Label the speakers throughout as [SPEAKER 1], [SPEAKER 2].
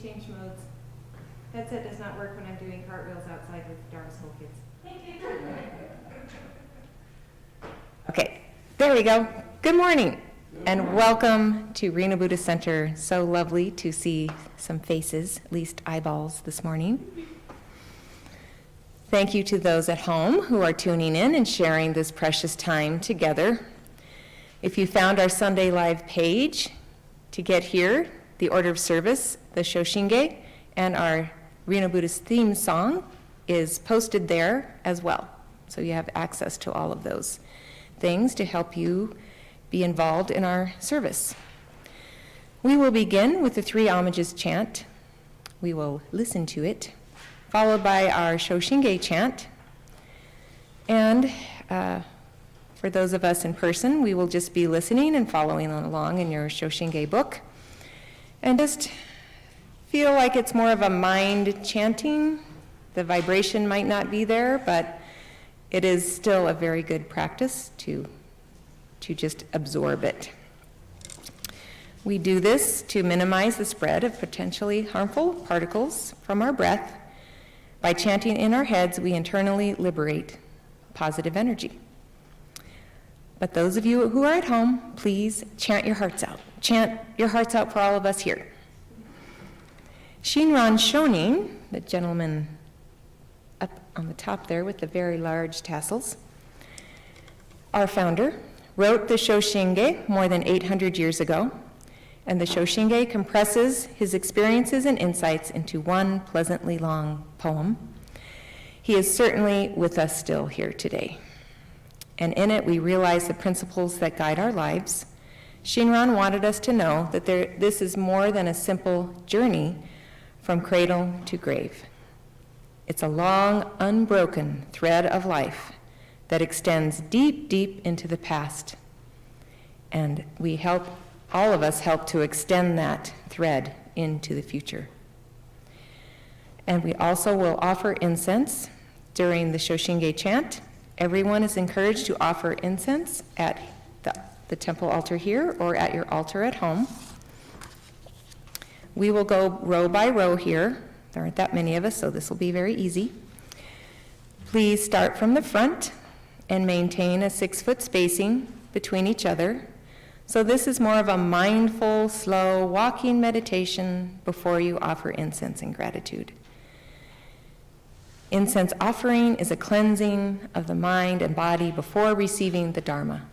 [SPEAKER 1] change modes. Headset does not work when I'm doing cartwheels outside with Dharma School kids. Okay, there we go. Good morning and welcome to Reno Buddhist Center. So lovely to see some faces, at least eyeballs this morning. Thank you to those at home who are tuning in and sharing this precious time together. If you found our Sunday Live page, to get here, the order of service, the Shoshinge, and our Reno Buddhist theme song is posted there as well. So you have access to all of those things to help you be involved in our service. We will begin with the three homages chant. We will listen to it, followed by our Shoshinge chant. And for those of us in person, we will just be listening and following along in your Shoshinge book. And just feel like it's more of a mind chanting. The vibration might not be there, but it is still a very good practice to just absorb it. We do this to minimize the spread of potentially harmful particles from our breath. By chanting in our heads, we internally liberate positive energy. But those of you who are at home, please chant your hearts out. Chant your hearts out for all of us here. Shinran Shonin, the gentleman up on the top there with the very large tassels, our founder, wrote the Shoshinge more than 800 years ago, and the Shoshinge compresses his experiences and insights into one pleasantly long poem. He is certainly with us still here today. And in it, we realize the principles that guide our lives. Shinran wanted us to know that this is more than a simple journey from cradle to grave. It's a long, unbroken thread of life that extends deep, deep into the past. And all of us help to extend that thread into the future. And we also will offer incense during the Shoshinge chant. Everyone is encouraged to offer incense at the temple altar here or at your altar at home. We will go row by row here. There aren't that many of us, so this will be very easy. Please start from the front and maintain a 6-foot spacing between each other. So this is more of a mindful, slow walking meditation before you offer incense and gratitude. Incense offering is a cleansing of the mind and body before receiving the Dharma.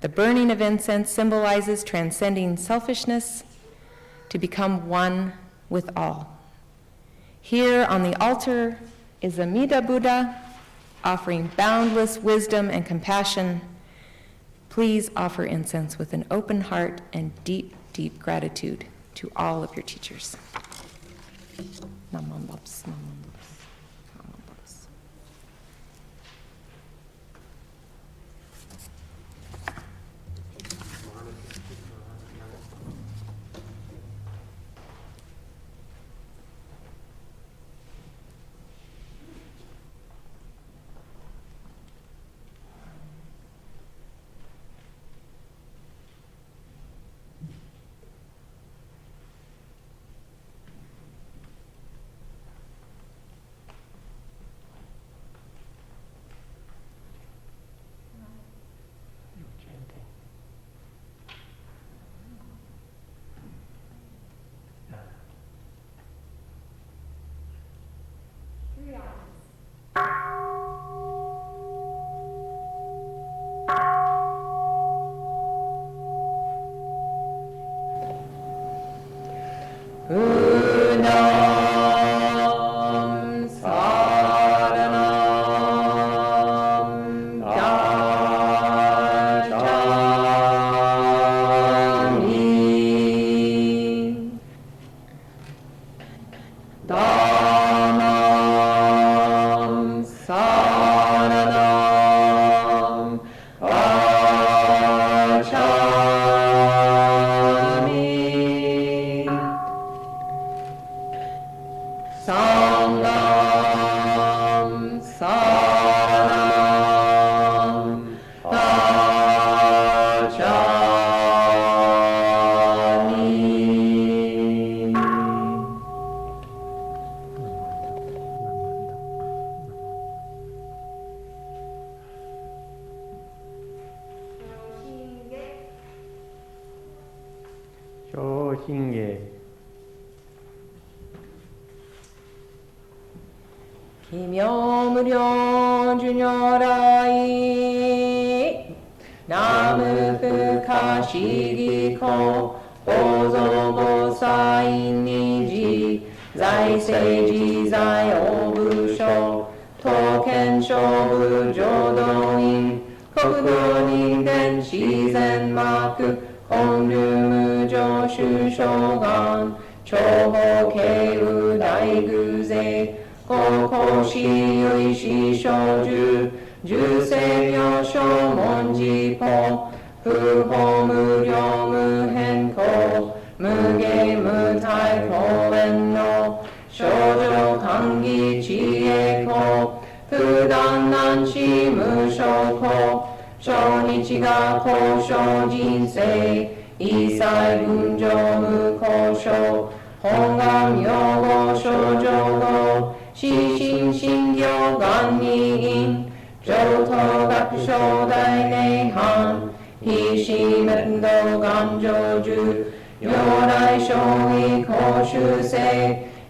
[SPEAKER 1] The burning of incense symbolizes transcending selfishness to become one with all. Here on the altar is Amida Buddha offering boundless wisdom and compassion. Please offer incense with an open heart and deep, deep gratitude to all of your teachers. Namam Bums, Namam Bums.
[SPEAKER 2] 昇進芸。
[SPEAKER 1] 奇妙無量寿如来南無不可思議光法蔵菩薩因に寺財政自在応部省東県勝部浄土院国土人間自然幕本流無常修正願長法慶右大偶勢高校士有師小樹十世名称文字法不法無量無変更無芸無体公園の少女歓喜知恵公不断難知無償公小日が交渉人生一切分上無交渉本願用語少女語死心信行願に因上等学章大内藩非死滅道願成就如来勝義公修正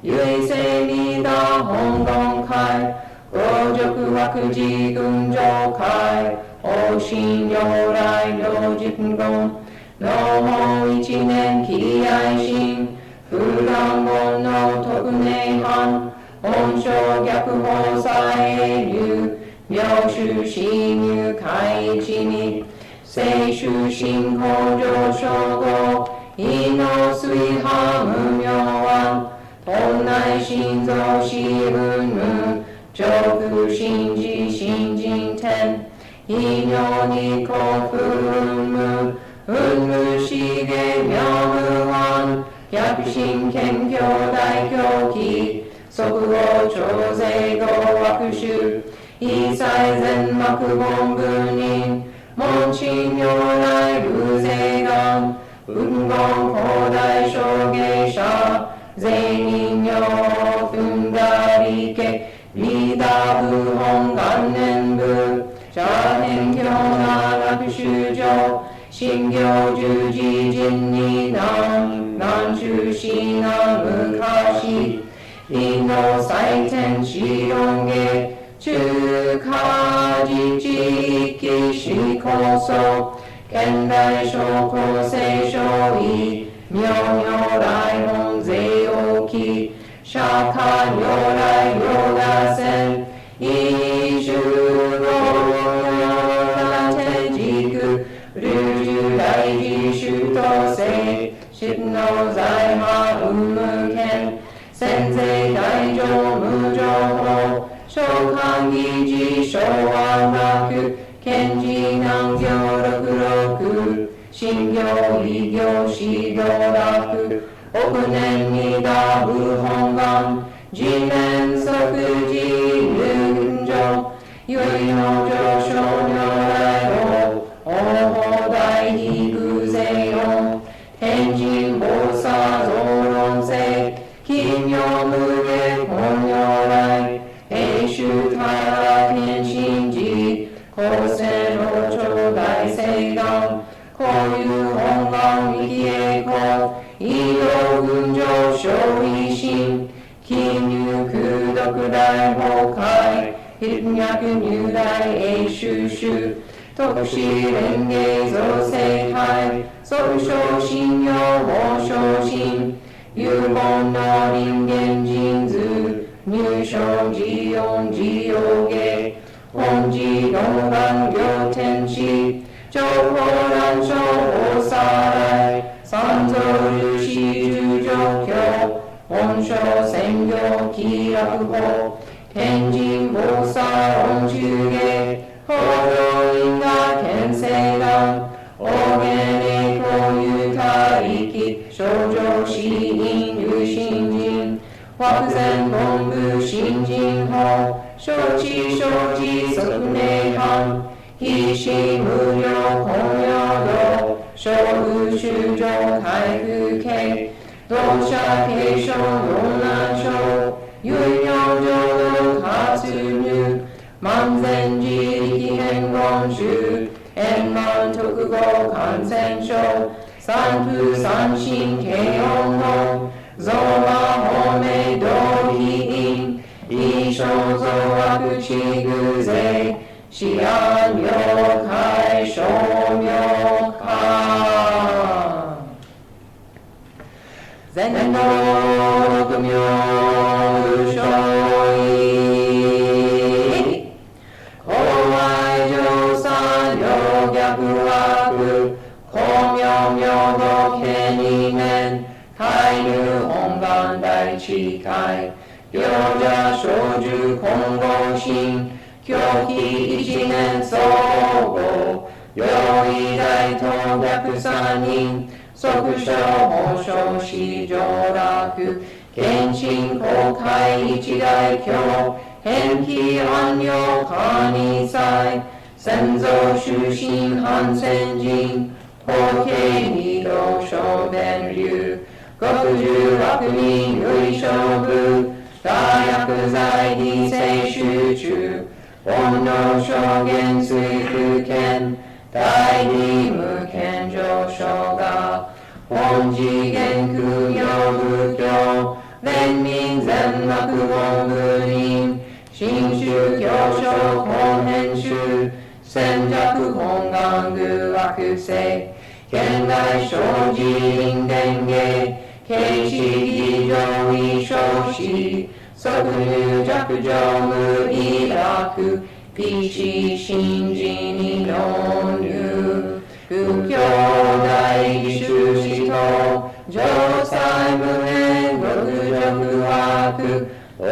[SPEAKER 1] 唯世未打本願会五辱悪事群上会往生如来両実言農本一年喜愛心不乱言の特寧藩本性逆法さえ流妙種死入海一に聖種信法上昇後異の水波無明は本内心臓死分無上空心事心人天異名に幸福運無運無資源妙無安逆心謙虚大狂気即合調税合悪種一切全幕本部人門親如来偶勢願運言広大小芸者全人用踏んだりけリーダー部本元年部邪変教な学習上信行十字人に南中死な昔因の祭天四論芸中華自治一期思考層現代小公正小異妙如来本税大き釈迦如来如来戦一十五如来天軸流十大事修道生執の財波運無権先世大乗無常法召喚議事昭和学賢治南行六六信行異行指導学億年二打部本願自念即自入上唯の上昇如来を応報大悲偶勢論天神菩薩増論性奇妙無下本如来永修大天神寺高世老長大聖願こういう本願力栄光異道群上小異心金入空毒大崩壊筆脈入大永修修特使蓮華造世界即昇進用法昇進有本の人間人図入生自音自用芸本自動願行天使上法蘭上法沙来三蔵如是十上教本性専用気楽法天神菩薩音中芸法要因果見世願大芸霊光有他力少女死因有心人惑前本部新人法承知承知即内藩必死無量本要道小宇宙上開復系同社継承四難所唯妙浄土活入万全自力変言集円満特合感染症
[SPEAKER 2] 三不三心慶音の増魔法明道義因一生増悪地偶税思案了解証明化全能六名無償意公愛上三両逆悪公明明の権利面介入本願大地会両者小樹混合心狂気一年総合両位大と逆三人即所保障市上楽現進公開一大教返帰安良化二祭先祖終身反戦人法慶二道小弁流極十悪人類勝負大薬剤に摂取中本能証言水不見大義無権上昇が本次元空行仏教連民全幕本部人新宗教書本編集戦弱本願具惑性現代生寺院伝芸形式議上位少子即入弱上無意楽ピチ信心に納入仏教大義修士と上妻無縁極弱悪王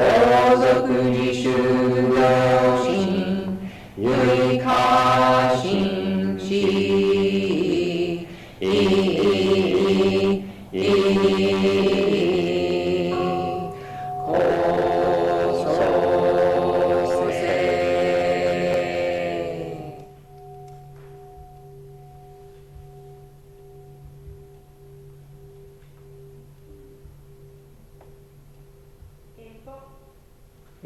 [SPEAKER 2] 族自主良心唯過信地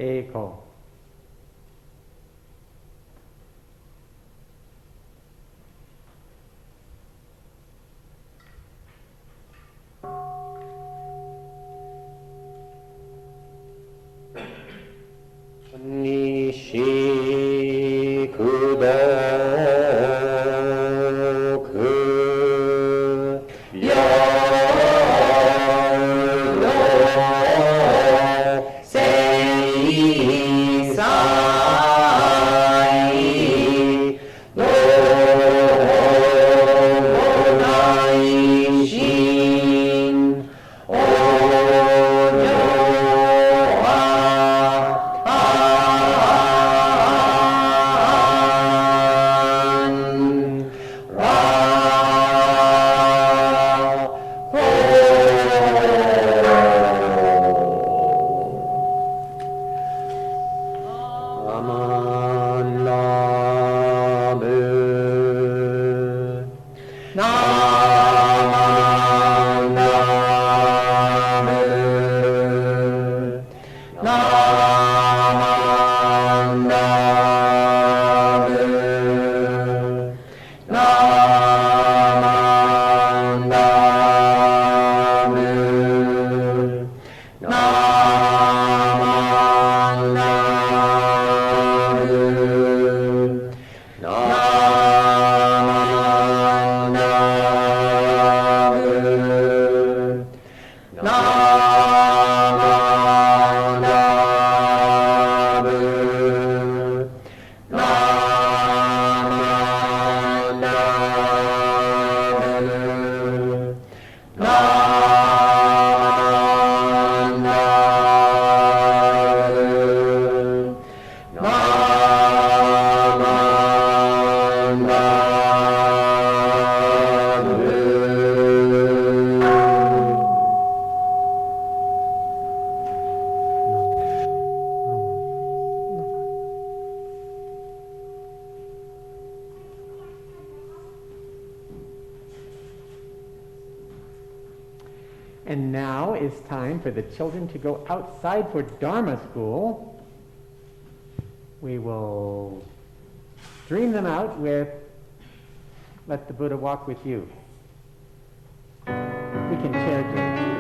[SPEAKER 3] 栄光
[SPEAKER 2] 西苦毒よ
[SPEAKER 3] And now is time for the children to go outside for Dharma school. We will dream them out with Let the Buddha Walk with You. can share just a few.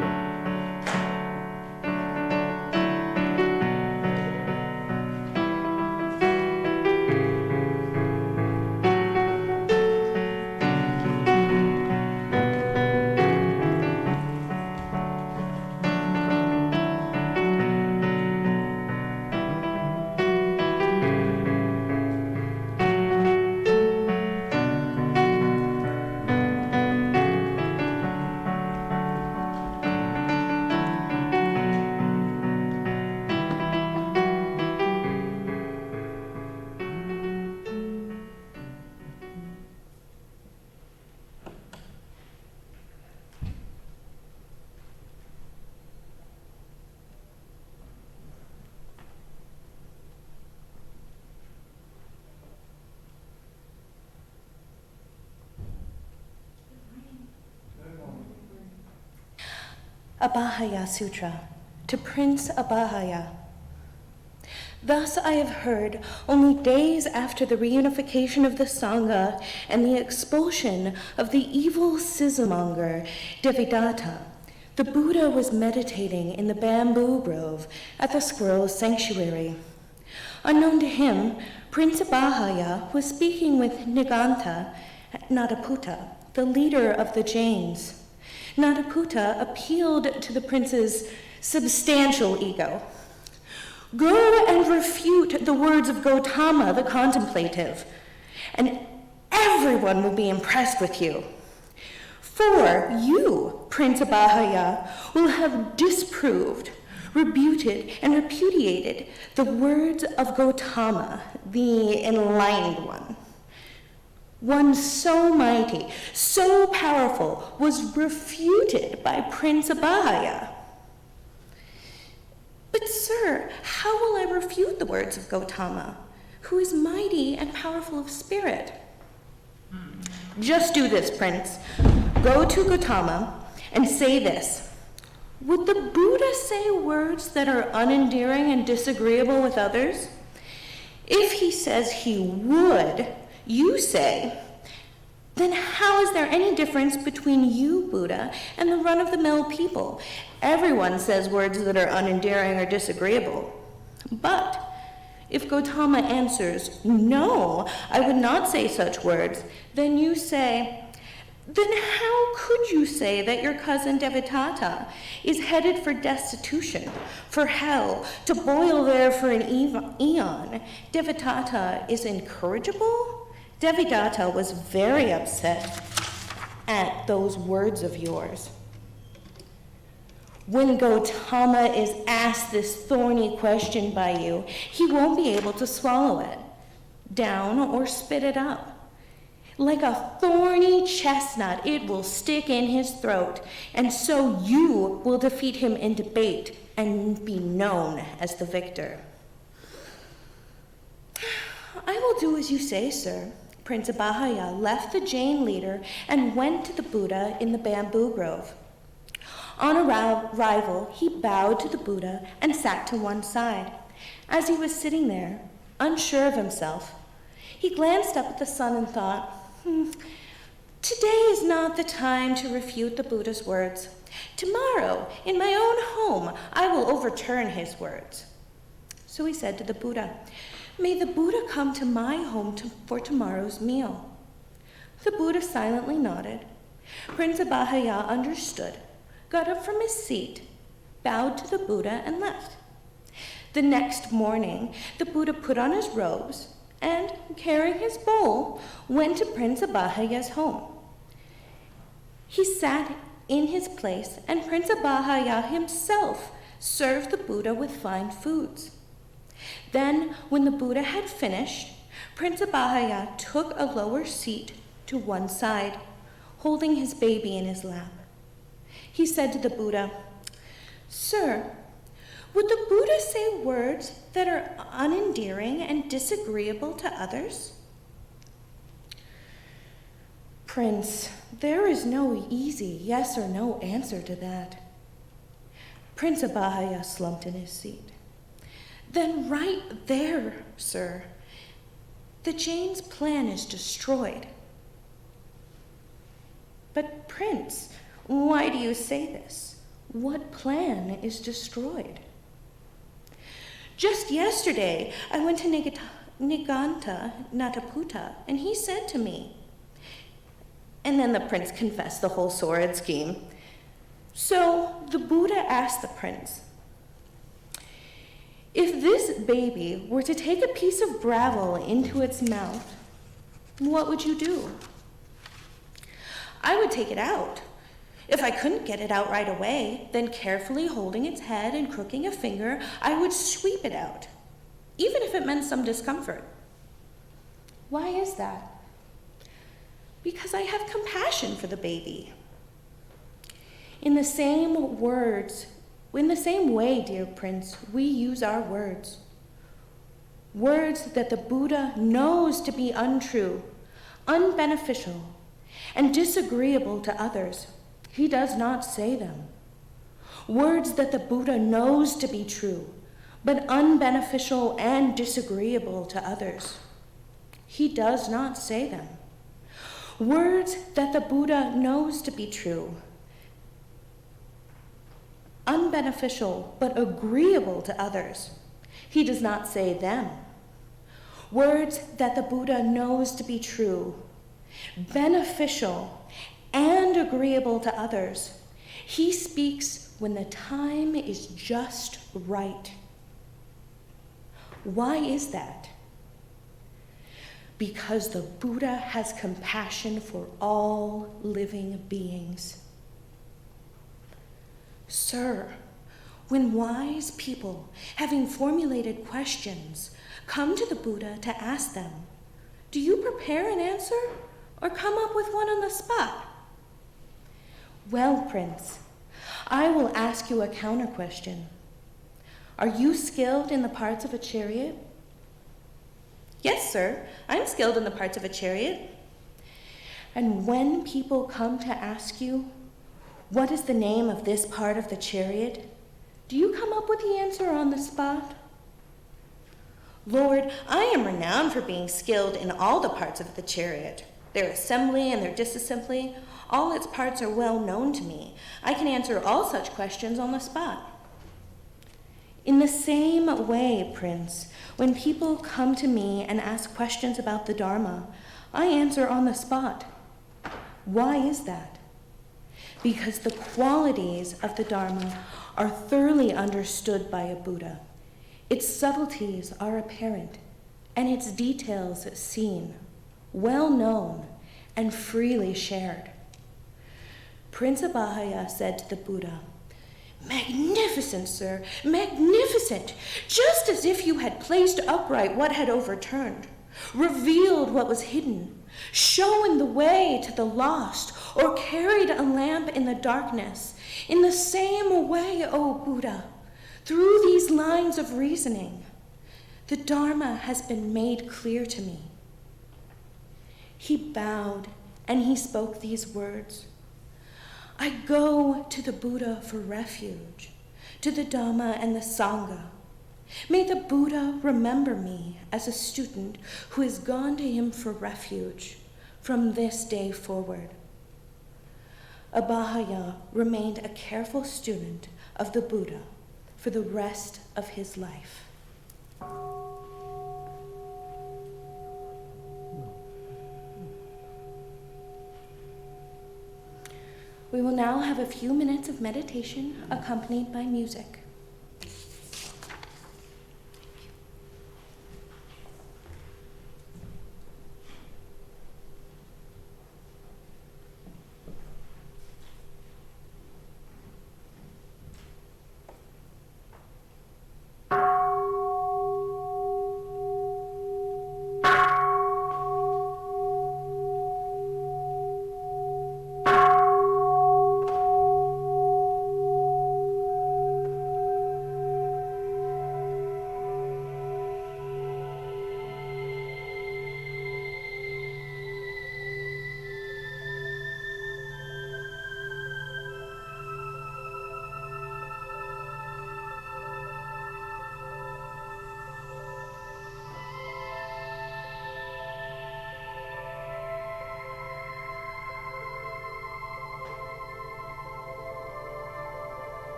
[SPEAKER 4] Abhaya Sutra, to Prince Abhaya. Thus I have heard, only days after the reunification of the Sangha and the expulsion of the evil schismonger Devadatta, the Buddha was meditating in the bamboo grove at the squirrel sanctuary. Unknown to him, Prince Abhaya was speaking with Nigantha Nataputta, the leader of the Jains. Nataputta appealed to the prince's substantial ego. Go and refute the words of Gautama the contemplative, and everyone will be impressed with you. For you, Prince Abhaya, will have disproved, rebuted, and repudiated the words of Gautama, the enlightened one. One so mighty, so powerful, was refuted by Prince Abhaya. But sir, how will I refute the words of Gautama, who is mighty and powerful of spirit? Just do this, Prince. Go to Gautama and say this. Would the Buddha say words that are unendearing and disagreeable with others? If he says he would, you say, then how is there any difference between you, Buddha, and the run-of-the-mill people? Everyone says words that are unendearing or disagreeable. But if Gautama answers, no, I would not say such words, then you say, then how could you say that your cousin Devadatta is headed for destitution, for hell, to boil there for an eon? Devadatta is incorrigible? Devadatta was very upset at those words of yours. When Gautama is asked this thorny question by you, he won't be able to swallow it down or spit it up. Like a thorny chestnut, it will stick in his throat, and so you will defeat him in debate and be known as the victor. I will do as you say, sir. Prince Abhaya left the Jain leader and went to the Buddha in the bamboo grove. On arrival, he bowed to the Buddha and sat to one side. As he was sitting there, unsure of himself, he glanced up at the sun and thought, today is not the time to refute the Buddha's words. Tomorrow, in my own home, I will overturn his words. So he said to the Buddha, may the Buddha come to my home for tomorrow's meal. The Buddha silently nodded. Prince Abhaya understood, got up from his seat, bowed to the Buddha, and left. The next morning, the Buddha put on his robes and, carrying his bowl, went to Prince Abhaya's home. He sat in his place, and Prince Abhaya himself served the Buddha with fine foods. Then, when the Buddha had finished, Prince Abhaya took a lower seat to one side, holding his baby in his lap. He said to the Buddha, Sir, would the Buddha say words that are unendearing and disagreeable to others? Prince, there is no easy yes or no answer to that. Prince Abhaya slumped in his seat. Then right there, sir, the Jain's plan is destroyed. But Prince, Why do you say this? What plan is destroyed? Just yesterday, I went to Niganta Nataputa, and he said to me, and then the prince confessed the whole sword scheme. So the Buddha asked the prince, if this baby were to take a piece of gravel into its mouth, what would you do? I would take it out. If I couldn't get it out right away, then carefully holding its head and crooking a finger, I would sweep it out, even if it meant some discomfort. Why is that? Because I have compassion for the baby. In the same way, dear Prince, we use our words. Words that the Buddha knows to be untrue, unbeneficial, and disagreeable to others. He does not say them. Words that the Buddha knows to be true, but unbeneficial and disagreeable to others. He does not say them. Words that the Buddha knows to be true, unbeneficial but agreeable to others. He does not say them. Words that the Buddha knows to be true, beneficial, and agreeable to others. He speaks when the time is just right. Why is that? Because the Buddha has compassion for all living beings. Sir, when wise people, having formulated questions, come to the Buddha to ask them, do you prepare an answer or come up with one on the spot? Well, Prince, I will ask you a counter question. Are you skilled in the parts of a chariot? Yes, sir, I'm skilled in the parts of a chariot. And when people come to ask you, what is the name of this part of the chariot? Do you come up with the answer on the spot? Lord, I am renowned for being skilled in all the parts of the chariot. Their assembly and their disassembly, all its parts are well known to me. I can answer all such questions on the spot. In the same way, Prince, when people come to me and ask questions about the Dharma, I answer on the spot. Why is that? Because the qualities of the Dharma are thoroughly understood by a Buddha. Its subtleties are apparent, and its details seen, well known, and freely shared. Prince Abhaya said to the Buddha, "Magnificent, sir, magnificent, just as if you had placed upright what had overturned, revealed what was hidden, shown the way to the lost, or carried a lamp in the darkness. In the same way, O Buddha, through these lines of reasoning, the Dharma has been made clear to me." He bowed and he spoke these words, "I go to the Buddha for refuge, to the Dhamma and the Sangha. May the Buddha remember me as a student who has gone to him for refuge from this day forward." Abhaya remained a careful student of the Buddha for the rest of his life. We will now have a few minutes of meditation accompanied by music.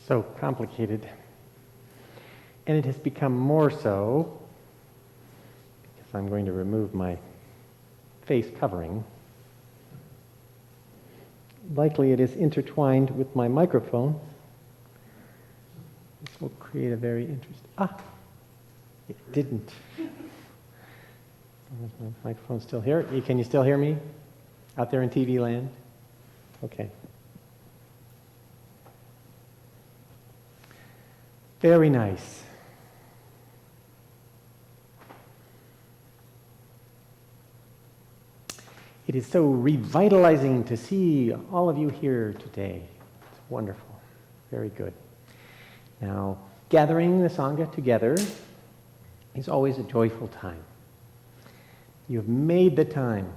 [SPEAKER 3] so complicated. And it has become more so because I'm going to remove my face covering. Likely it is intertwined with my microphone. This will create a very interesting... It didn't. Is my microphone still here? Can you still hear me out there in TV land? Okay. Very nice. It is so revitalizing to see all of you here today. It's wonderful. Very good. Now, gathering the Sangha together is always a joyful time. You have made the time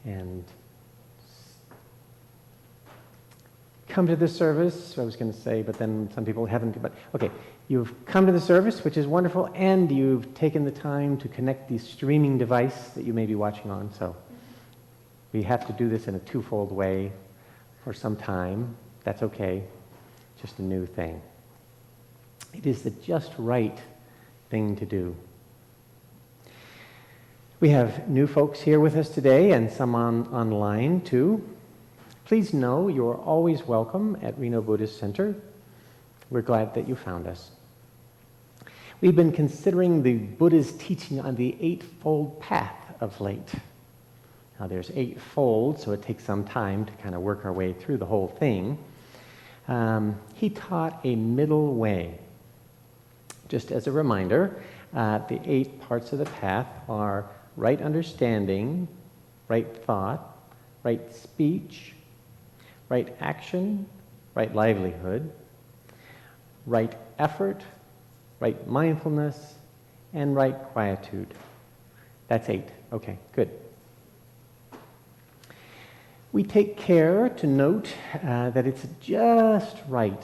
[SPEAKER 3] and come to the service, I was going to say, but then some people haven't, but okay. You've come to the service, which is wonderful, and you've taken the time to connect the streaming device that you may be watching on, so we have to do this in a twofold way for some time. That's okay. Just a new thing. It is the just right thing to do. We have new folks here with us today and some online too. Please know you are always welcome at Reno Buddhist Center. We're glad that you found us. We've been considering the Buddha's teaching on the Eightfold Path of late. Now there's eightfold, so it takes some time to kind of work our way through the whole thing. He taught a middle way. Just as a reminder, the 8 parts of the path are right understanding, right thought, right speech, right action, right livelihood, right effort, right mindfulness, and right quietude. That's 8. Okay, good. We take care to note that it's just right,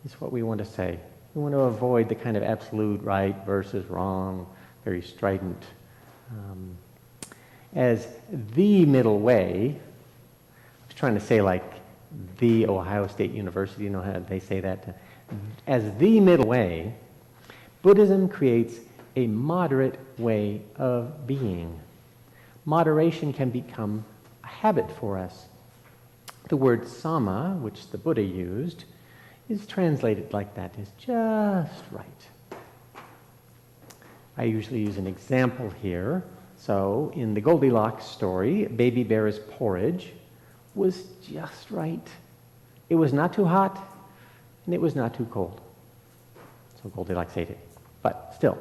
[SPEAKER 3] is what we want to say. We want to avoid the kind of absolute right versus wrong, very strident. As the middle way, I was trying to say like the Ohio State University, you know how they say that? As the middle way, Buddhism creates a moderate way of being. Moderation can become a habit for us. The word sama, which the Buddha used, is translated like that, is just right. I usually use an example here. So in the Goldilocks story, Baby Bear's porridge was just right. It was not too hot, and it was not too cold. So Goldilocks ate it. But still,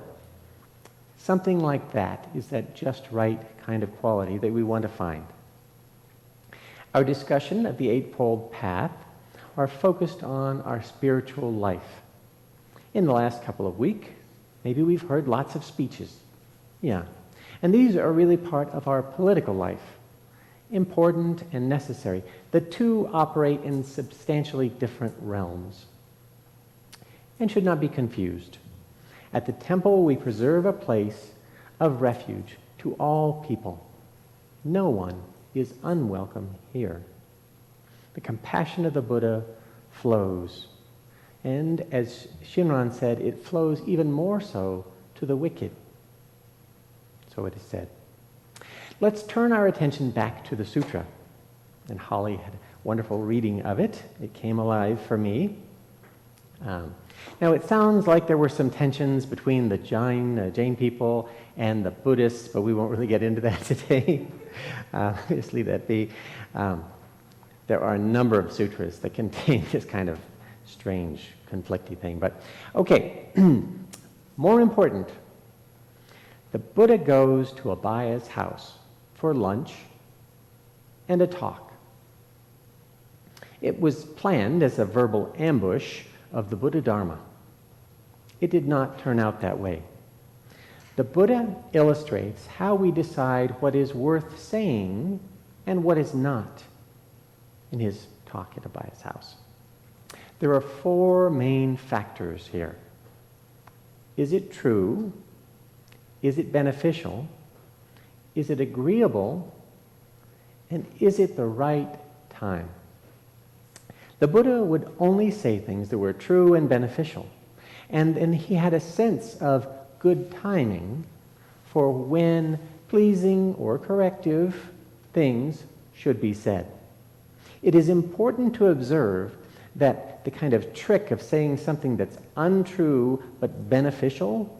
[SPEAKER 3] something like that is that just right kind of quality that we want to find. Our discussion of the Eightfold Path are focused on our spiritual life. In the last couple of weeks, maybe we've heard lots of speeches. Yeah. And these are really part of our political life, important and necessary. The two operate in substantially different realms and should not be confused. At the temple, we preserve a place of refuge to all people. No one is unwelcome here. The compassion of the Buddha flows. And as Shinran said, it flows even more so to the wicked. So it is said. Let's turn our attention back to the sutra. And Holly had a wonderful reading of it. It came alive for me. Now it sounds like there were some tensions between the Jain people and the Buddhists, but we won't really get into that today. Just leave that be. There are a number of sutras that contain this kind of strange, conflicty thing. But okay, more important, the Buddha goes to Abaya's house for lunch and a talk. It was planned as a verbal ambush of the Buddha Dharma. It did not turn out that way. The Buddha illustrates how we decide what is worth saying and what is not in his talk at Abaya's house. There are 4 main factors here. Is it true? Is it beneficial? Is it agreeable? And is it the right time? The Buddha would only say things that were true and beneficial. And he had a sense of good timing for when pleasing or corrective things should be said. It is important to observe that the kind of trick of saying something that's untrue but beneficial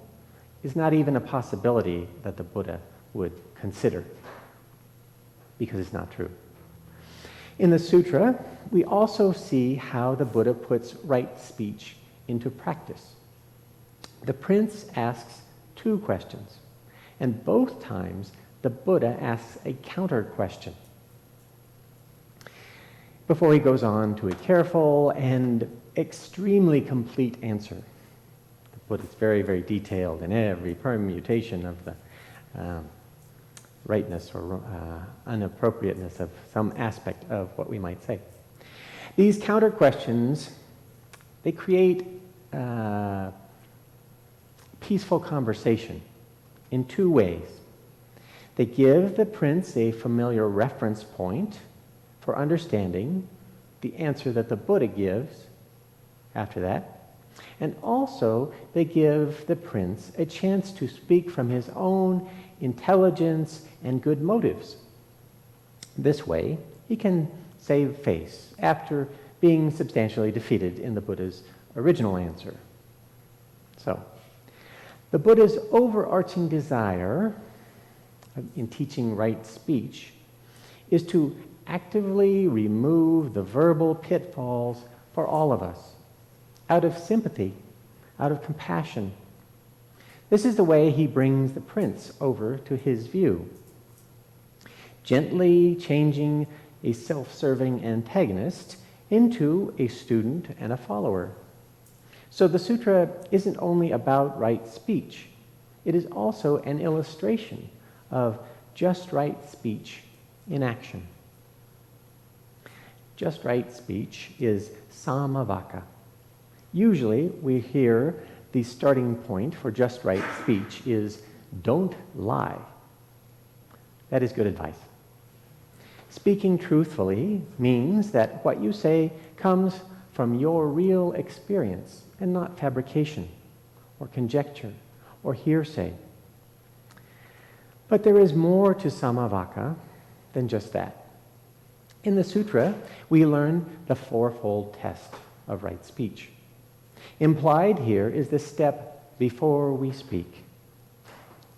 [SPEAKER 3] is not even a possibility that the Buddha would consider, because it's not true. In the sutra, we also see how the Buddha puts right speech into practice. The prince asks two questions, and both times the Buddha asks a counter question before he goes on to a careful and extremely complete answer. The Buddha is very, very detailed in every permutation of the rightness or unappropriateness of some aspect of what we might say. These counter questions, they create peaceful conversation in two ways. They give the prince a familiar reference point for understanding the answer that the Buddha gives after that. And also, they give the prince a chance to speak from his own intelligence and good motives. This way, he can save face after being substantially defeated in the Buddha's original answer. So, the Buddha's overarching desire in teaching right speech is to actively remove the verbal pitfalls for all of us, out of sympathy, out of compassion. This is the way he brings the prince over to his view, gently changing a self-serving antagonist into a student and a follower. So the sutra isn't only about right speech, it is also an illustration of just right speech in action. Just right speech is samavaka. Usually we hear the starting point for just right speech is don't lie. That is good advice. Speaking truthfully means that what you say comes from your real experience and not fabrication or conjecture or hearsay. But there is more to samavaka than just that. In the sutra, we learn the fourfold test of right speech. Implied here is the step before we speak.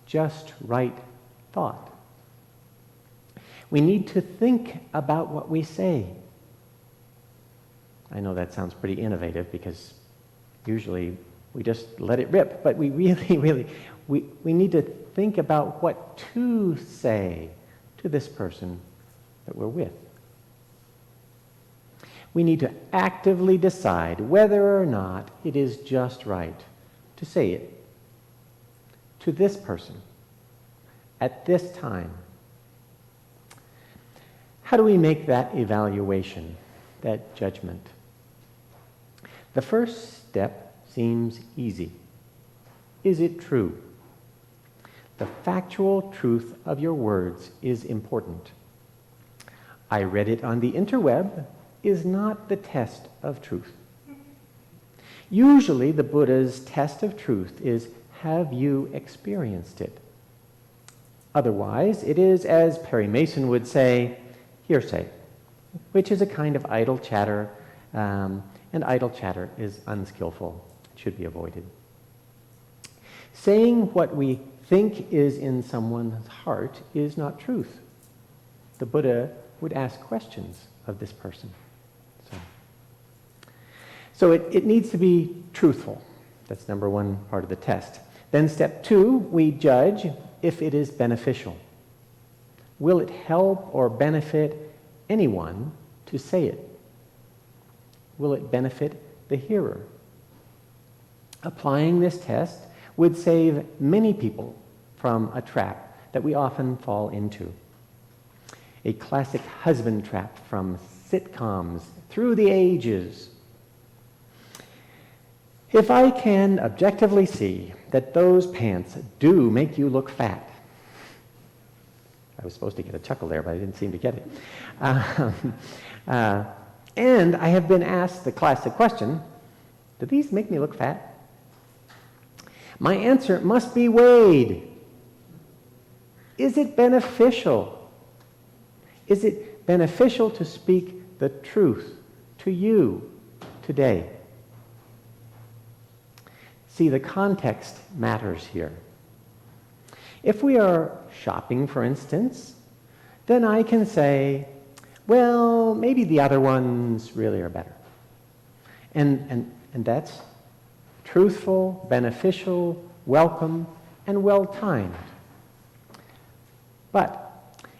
[SPEAKER 3] Just right thought. We need to think about what we say. I know that sounds pretty innovative because usually we just let it rip, but we really, we need to think about what to say to this person that we're with. We need to actively decide whether or not it is just right to say it to this person at this time. How do we make that evaluation, that judgment? The first step seems easy. Is it true? The factual truth of your words is important. I read it on the interweb is not the test of truth. Usually the Buddha's test of truth is, have you experienced it? Otherwise, it is, as Perry Mason would say, hearsay, which is a kind of idle chatter, and idle chatter is unskillful. It should be avoided. Saying what we think is in someone's heart is not truth. The Buddha would ask questions of this person. So it needs to be truthful. That's number one part of the test. Then step two, we judge if it is beneficial. Will it help or benefit anyone to say it? Will it benefit the hearer? Applying this test would save many people from a trap that we often fall into. A classic husband trap from sitcoms through the ages. If I can objectively see that those pants do make you look fat, I was supposed to get a chuckle there, but I didn't seem to get it. And I have been asked the classic question, do these make me look fat? My answer must be weighed. Is it beneficial? Is it beneficial to speak the truth to you today? See, the context matters here. If we are shopping, for instance, then I can say, well, maybe the other ones really are better. And that's truthful, beneficial, welcome, and well-timed. But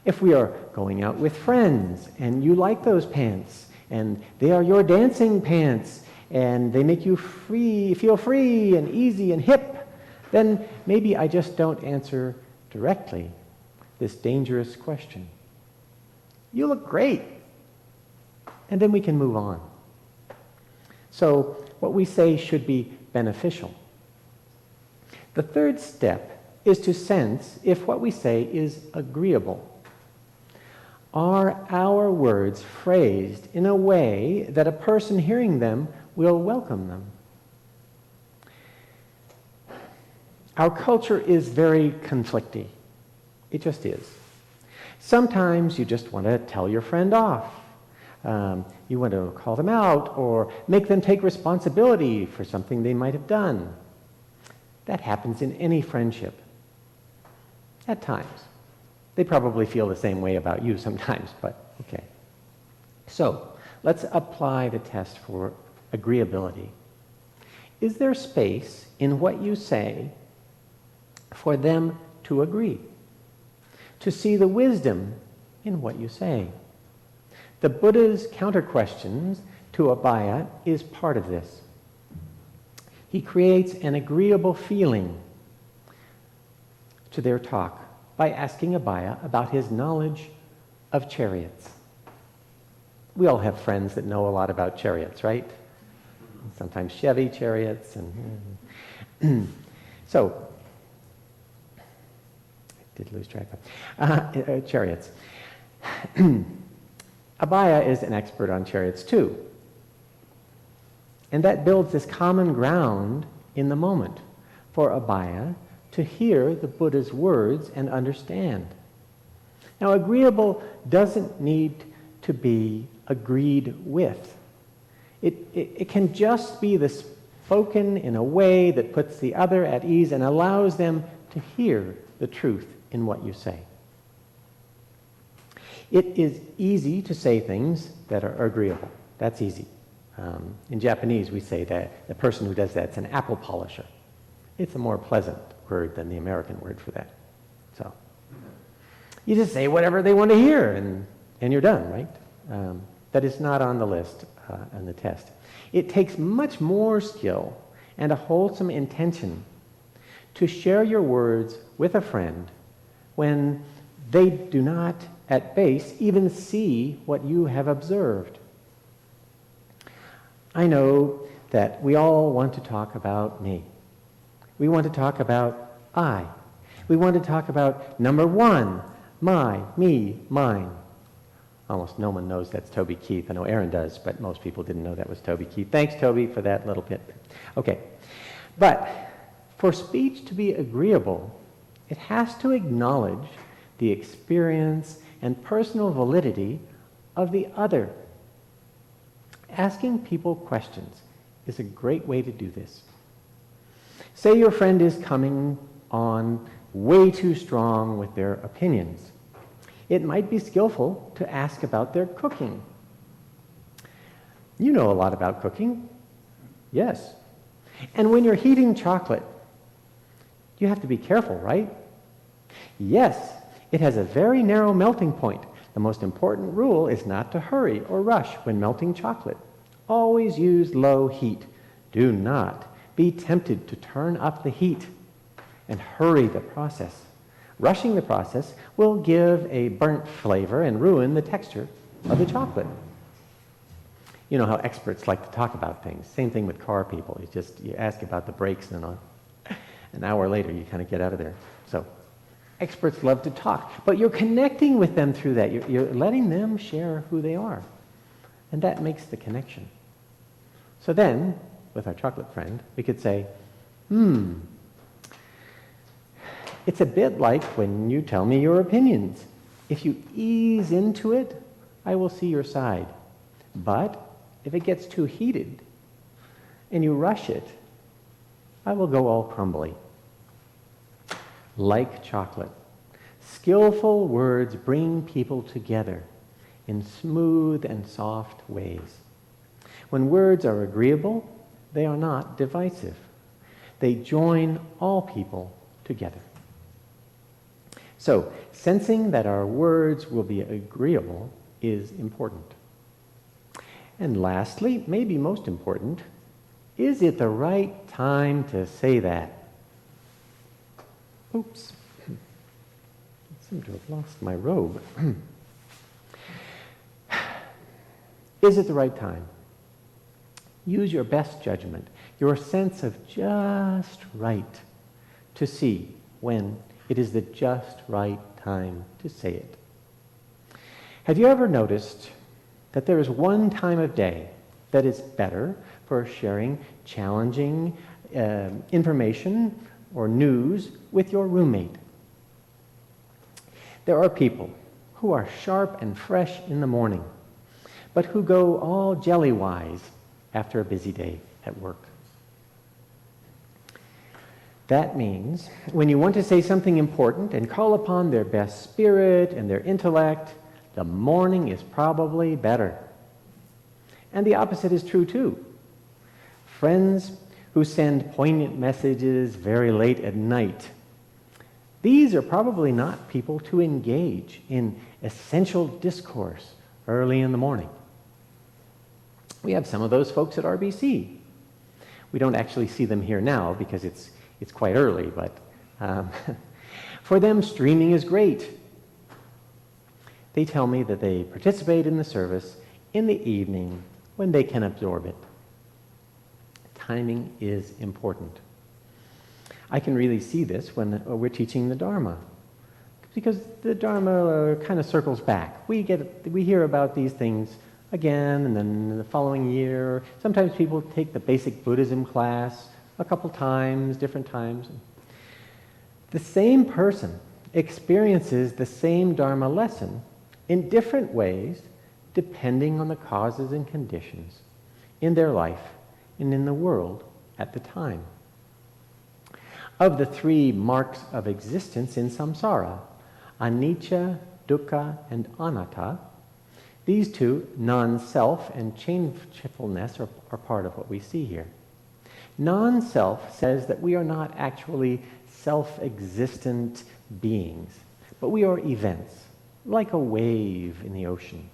[SPEAKER 3] if we are going out with friends and you like those pants and they are your dancing pants and they make you feel free and easy and hip, then maybe I just don't answer directly this dangerous question. You look great. And then we can move on. So what we say should be beneficial. The third step is to sense if what we say is agreeable. Are our words phrased in a way that a person hearing them will welcome them? Our culture is very conflicty. It just is. Sometimes you just want to tell your friend off. You want to call them out or make them take responsibility for something they might have done. That happens in any friendship. At times. They probably feel the same way about you sometimes, but okay. So, let's apply the test for agreeability. Is there space in what you say for them to agree? To see the wisdom in what you say? The Buddha's counter-questions to Abhaya is part of this. He creates an agreeable feeling to their talk by asking Abhaya about his knowledge of chariots. We all have friends that know a lot about chariots, right? Sometimes Chevy chariots. And so, I did lose track of chariots. Abhaya is an expert on chariots too. And that builds this common ground in the moment for Abhaya to hear the Buddha's words and understand. Now, agreeable doesn't need to be agreed with. It can just be the spoken in a way that puts the other at ease and allows them to hear the truth in what you say. It is easy to say things that are agreeable. That's easy. In Japanese, we say that the person who does that is an apple polisher. It's a more pleasant word than the American word for that. So you just say whatever they want to hear, and you're done, right? That is not on the list on the test. It takes much more skill and a wholesome intention to share your words with a friend when they do not, at base, even see what you have observed. I know that we all want to talk about me. We want to talk about I. We want to talk about number one, my, me, mine. Almost no one knows that's Toby Keith. I know Aaron does, but most people didn't know that was Toby Keith. Thanks, Toby, for that little bit. Okay. But for speech to be agreeable, it has to acknowledge the experience and personal validity of the other. Asking people questions is a great way to do this. Say your friend is coming on way too strong with their opinions. It might be skillful to ask about their cooking. You know a lot about cooking. Yes. And when you're heating chocolate, you have to be careful, right? Yes, it has a very narrow melting point. The most important rule is not to hurry or rush when melting chocolate. Always use low heat. Do not be tempted to turn up the heat and hurry the process. Rushing the process will give a burnt flavor and ruin the texture of the chocolate. You know how experts like to talk about things. Same thing with car people. You ask about the brakes and an hour later you kind of get out of there. So experts love to talk, but you're connecting with them through that. You're letting them share who they are. And that makes the connection. So then, with our chocolate friend, we could say, it's a bit like when you tell me your opinions. If you ease into it, I will see your side. But if it gets too heated and you rush it, I will go all crumbly. Like chocolate, skillful words bring people together in smooth and soft ways. When words are agreeable, they are not divisive. They join all people together. So, sensing that our words will be agreeable is important. And lastly, maybe most important, is it the right time to say that? Oops. I seem to have lost my robe. Is it the right time? Use your best judgment, your sense of just right, to see when it is the just right time to say it. Have you ever noticed that there is one time of day that is better for sharing challenging information or news with your roommate? There are people who are sharp and fresh in the morning, but who go all jelly-wise after a busy day at work. That means when you want to say something important and call upon their best spirit and their intellect, the morning is probably better. And the opposite is true too. Friends who send poignant messages very late at night, these are probably not people to engage in essential discourse early in the morning. We have some of those folks at RBC. We don't actually see them here now because it's quite early, but for them, streaming is great. They tell me that they participate in the service in the evening when they can absorb it. Timing is important. I can really see this when we're teaching the Dharma, because the Dharma kind of circles back. We hear about these things again, and then the following year. Sometimes people take the basic Buddhism class a couple times, different times. The same person experiences the same Dharma lesson in different ways depending on the causes and conditions in their life and in the world at the time. Of the three marks of existence in samsara, anicca, dukkha, and anatta, these two, non-self and changefulness, are part of what we see here. Non-self says that we are not actually self-existent beings, but we are events, like a wave in the ocean.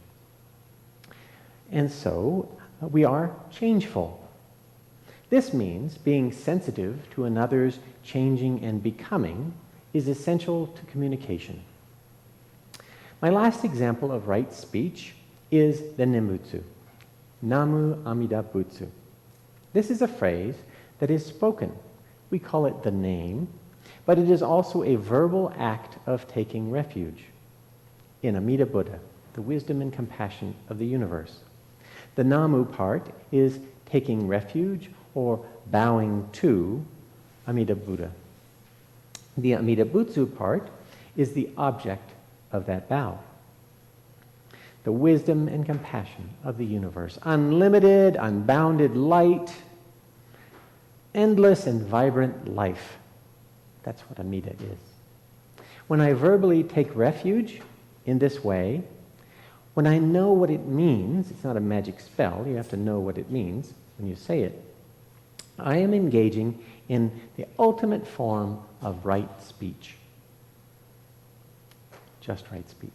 [SPEAKER 3] And so, we are changeful. This means being sensitive to another's changing and becoming is essential to communication. My last example of right speech is the Nembutsu, Namu Amida Butsu. This is a phrase that is spoken. We call it the name, but it is also a verbal act of taking refuge in Amida Buddha, the wisdom and compassion of the universe. The Namu part is taking refuge or bowing to Amida Buddha. The Amida Butsu part is the object of that bow. The wisdom and compassion of the universe. Unlimited, unbounded light, endless and vibrant life. That's what Amida is. When I verbally take refuge in this way, when I know what it means, it's not a magic spell, you have to know what it means when you say it, I am engaging in the ultimate form of right speech. Just right speech.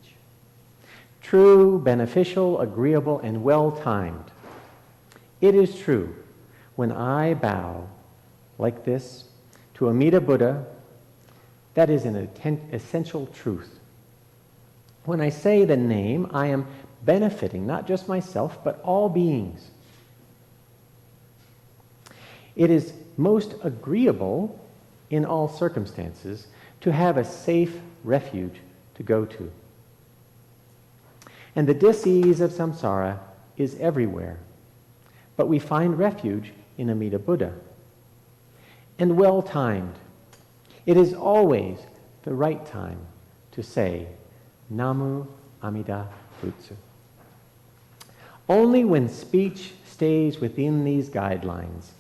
[SPEAKER 3] True, beneficial, agreeable, and well-timed. It is true, when I bow like this to Amida Buddha, that is an essential truth. When I say the name, I am benefiting not just myself, but all beings. It is most agreeable in all circumstances to have a safe refuge to go to. And the dis-ease of samsara is everywhere, but we find refuge in Amida Buddha. And well-timed. It is always the right time to say, Namu Amida Butsu. Only when speech stays within these guidelines,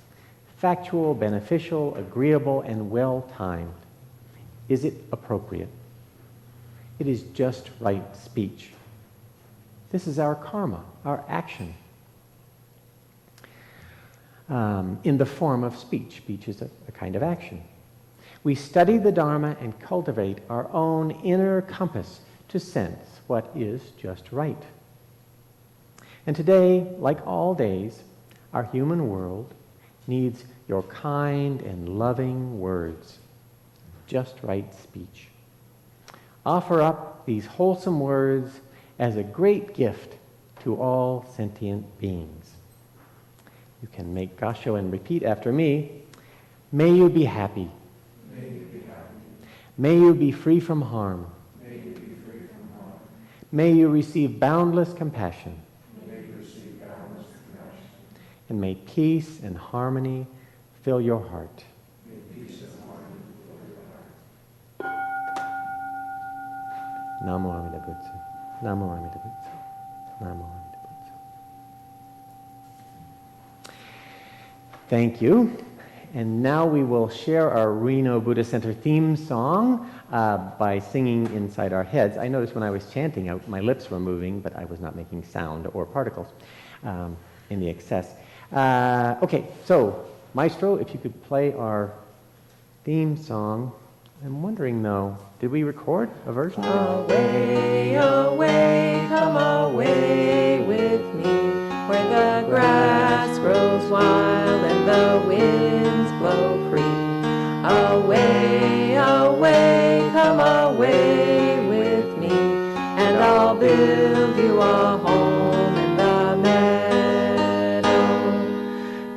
[SPEAKER 3] factual, beneficial, agreeable, and well-timed, is it appropriate. It is just right speech. This is our karma, our action, in the form of speech. Speech is a kind of action. We study the Dharma and cultivate our own inner compass to sense what is just right. And today, like all days, our human world needs your kind and loving words, just right speech. Offer up these wholesome words as a great gift to all sentient beings. You can make gasho and repeat after me. May you be happy.
[SPEAKER 5] May you be happy.
[SPEAKER 3] May you be free from harm.
[SPEAKER 5] May you be free from harm.
[SPEAKER 3] May you receive boundless compassion.
[SPEAKER 5] May you receive boundless compassion.
[SPEAKER 3] And may peace and harmony fill your heart.
[SPEAKER 5] May peace and harmony fill your heart.
[SPEAKER 3] Namo Amida Butsu. Namo Amida Butsu. Namo Amida Butsu. Thank you. And now we will share our Reno Buddha Center theme song by singing inside our heads. I noticed when I was chanting, my lips were moving, but I was not making sound or particles in the excess. Okay, so Maestro, if you could play our theme song. I'm wondering though, did we record a version of it?
[SPEAKER 1] Away, away, come away with me, where the grass grows wild and the winds blow free. Away, away, come away with me, and I'll build you a home in the meadow.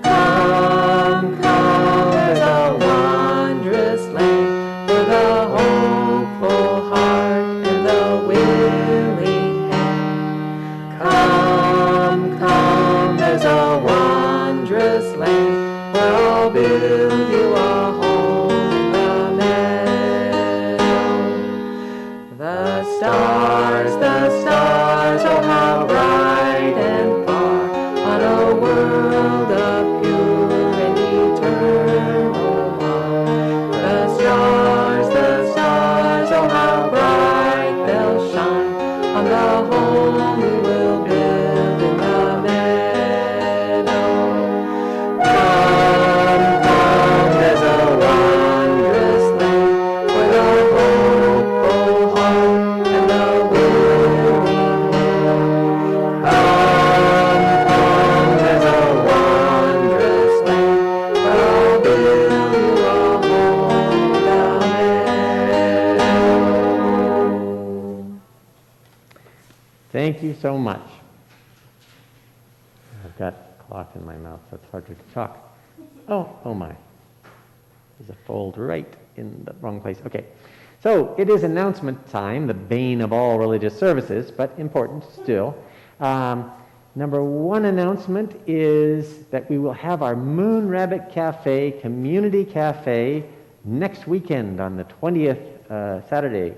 [SPEAKER 1] Come, come, there's a wondrous land for the hopeful heart and the willing hand. Come, come, there's a wondrous land where I'll build you a home in the meadow. The stars, oh how bright and far, on a world of pure and eternal love. The stars, oh how bright they'll shine on the home we will build in the meadow. Come, come, there's a wondrous land where the hopeful heart and the willing hand. Come, there's a wondrous land where I'll build you a home in the meadow.
[SPEAKER 3] Thank you so much. I've got cloth in my mouth, so it's harder to talk. Oh my. There's a fold right in the wrong place. Okay. So it is announcement time, the bane of all religious services, but important still. Number one announcement is that we will have our Moon Rabbit Cafe Community Cafe next weekend on the 20th, Saturday.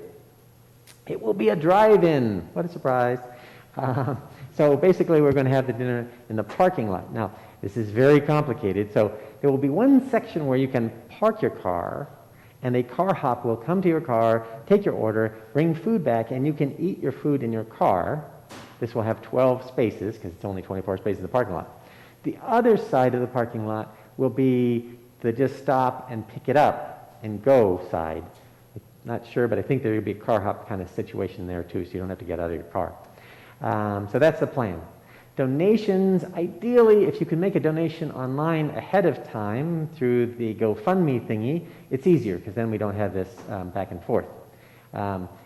[SPEAKER 3] It will be a drive-in. What a surprise. So basically we're going to have the dinner in the parking lot. Now, this is very complicated. So there will be one section where you can park your car, and a car hop will come to your car, take your order, bring food back, and you can eat your food in your car. This will have 12 spaces, because it's only 24 spaces in the parking lot. The other side of the parking lot will be the just stop and pick it up and go side. Not sure, but I think there will be a car hop kind of situation there too, so you don't have to get out of your car. So that's the plan. Donations, ideally, if you can make a donation online ahead of time through the GoFundMe thingy, it's easier, because then we don't have this back and forth.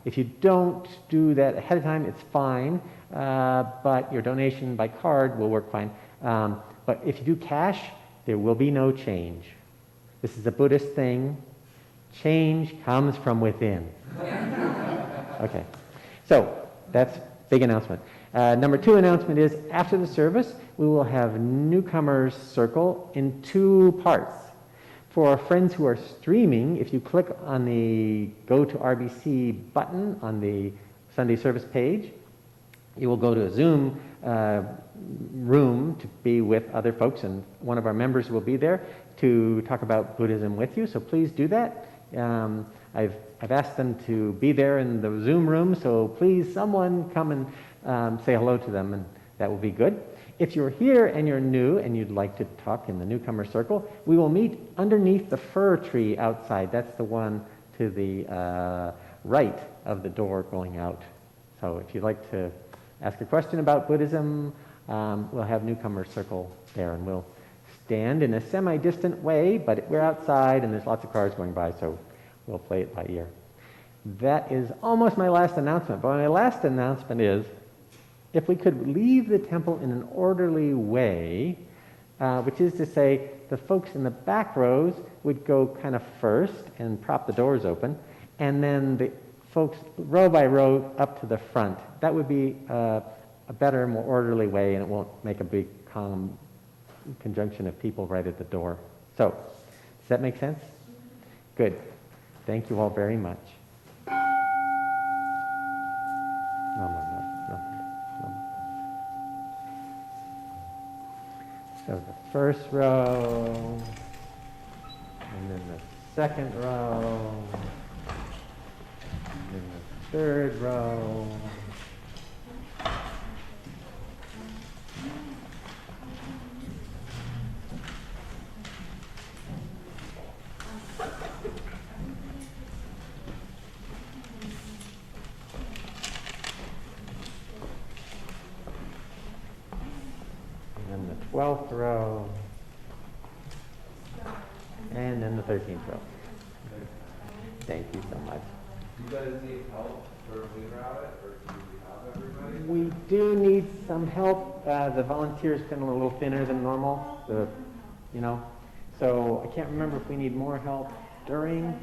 [SPEAKER 3] If you don't do that ahead of time, it's fine, but your donation by card will work fine. But if you do cash, there will be no change. This is a Buddhist thing. Change comes from within. Okay, so that's big announcement. Number 2 announcement is after the service, we will have newcomers circle in 2 parts. For our friends who are streaming, if you click on the Go to RBC button on the Sunday service page, you will go to a Zoom room to be with other folks, and one of our members will be there to talk about Buddhism with you, so please do that. I've asked them to be there in the Zoom room, so please someone come and say hello to them, and that will be good. If you're here and you're new and you'd like to talk in the newcomer circle, we will meet underneath the fir tree outside. That's the one to the right of the door going out. So if you'd like to ask a question about Buddhism, we'll have newcomer circle there, and we'll stand in a semi-distant way, but we're outside and there's lots of cars going by, so we'll play it by ear. That is almost my last announcement, but my last announcement is if we could leave the temple in an orderly way, which is to say the folks in the back rows would go kind of first and prop the doors open, and then the folks row by row up to the front. That would be a better, more orderly way, and it won't make a big conjunction of people right at the door. So, does that make sense? Good. Thank you all very much. No. So the first row, and then the second row, and then the third row. And then the 12th row, and then the 13th row. Thank you so much.
[SPEAKER 5] Do you guys need help for leader audit, or do we have everybody?
[SPEAKER 3] We do need some help. The volunteers been a little thinner than normal, so I can't remember if we need more help during